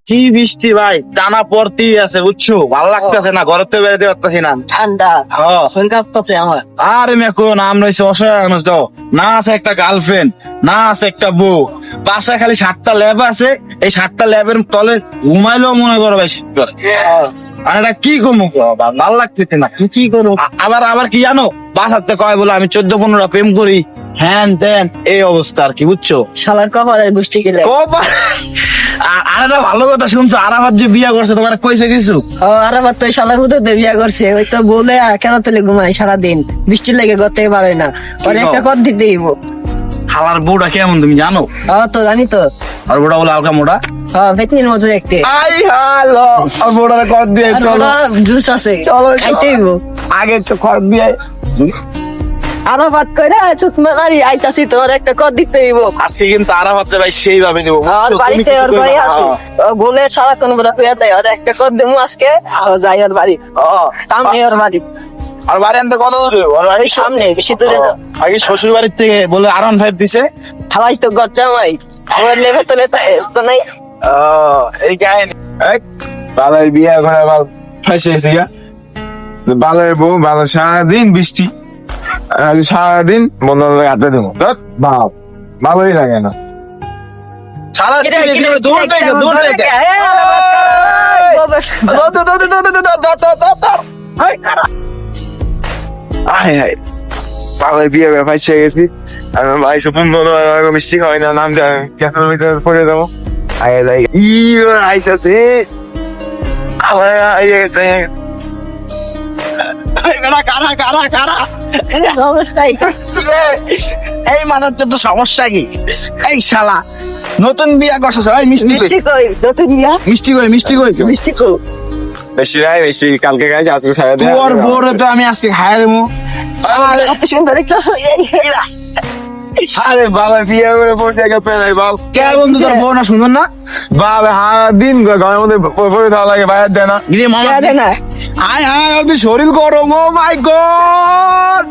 কি বৃষ্টি ভাই, টানা পড়তেই আছে বুঝছো, ভালো লাগতেছে না, ঘরের তো বেরোতে পারতেছি না। ঠান্ডা হ্যাঁ। শরীর কাঁপতেছে আমার। আরে মেকো নাম রয়েছে অসহায় মানুষ তো, না আছে একটা গার্লফ্রেন্ড, না আছে একটা বউ, বাসায় খালি 7টা ল্যাব আছে। এই 7টা ল্যাবের তলে ঘুমাইলেও মনে করো ভাই শীত করে। আর এটা কি করবো, ভালো লাগতেছে না। কি করবো? আবার আবার কি জানো, বাসাতে কয় বলে আমি 14-15টা প্রেম করি, হ্যান ত্যান, এই অবস্থা আর কি বুঝছো। শালার কপালে বৃষ্টি গেলে। আর একটা ভালো কথা শুনছো, আরাফাত যে বিয়া করছে তোমার কইছে কিছু? আর আবার তো শালার হুদে বিয়া করছে, ওই তো বলে কেন তুলে ঘুমাই সারাদিন, বৃষ্টি লেগে করতে পারে না, ওর একটা কর দিতে দিব। হালার বউটা কেমন তুমি জানো? তো জানি তো। আর বউটা বলে হালকা মোটা, ভেতনির মতো দেখতে। আই হ্যালো, আর বউটারে কর দিয়ে চলো, জুস আছে, চলো, খাইতে দিব। আগে তো কর দিয়ে আরো বাদ করে চুত মারি আইতাছি, তোর একটা কর দিতে দিব। আজকে কিন্তু আরাফাতে ভাই সেইভাবে দেবো আর বাড়িতে ওর ভাই আছে, বলে সারাক্ষণ বলে হইয়া দেয়, ওর একটা কর দেবো আজকে, আর যাই ওর বাড়ি। সামনে ওর বাড়ি, আর বাড়ি আনতে কত দূরে? ওর বাড়ির সামনে, বেশি দূরে না। আগে শ্বশুর বাড়ির থেকে বলে R15 দিছে। খাওয়াই তো ঘর জামাই, আমার লেভে তো নাই। এই কাহিনী। বাবার বিয়ে করে বাল ফাঁসিয়েছি গা, বালের বউ, বালের সারাদিন বৃষ্টি, সারাদিন বন্ধ হাতে দেবো, বাপ ভালোই লাগে না। বিয়ে ফাঁসিয়ে গেছি, ভাই মিষ্টি খাওয়াই না, নামটা ক্যাফের ভিতরে পড়ে দেবো। আইতাছে এই মাথার তো সমস্যা কি? এই শালা নতুন বিয়া করছো, মিষ্টি কই? নতুন বিয়া, মিষ্টি কই? মিষ্টি কই? মিষ্টি কই? বেশি নাই, বেশি কালকে গাইছে, আজকে ছাড়া দেয়। তোর বউরে তো আমি আজকে খাইয়া দেবো। এত সুন্দর একটা আরে বাবা বিয়ে করে পড়তে গেছে পেলাই বাল। কে বন্ধু তোর বউ না সুন্দর না? বাবা সারা দিন ঘরের মধ্যে পড়ে দেওয়া লাগে, বাইরে দেয় না। গিয়ে মামা দেয় না। আয় আয়, ওর তো শরীর গরম, ও মাই গড।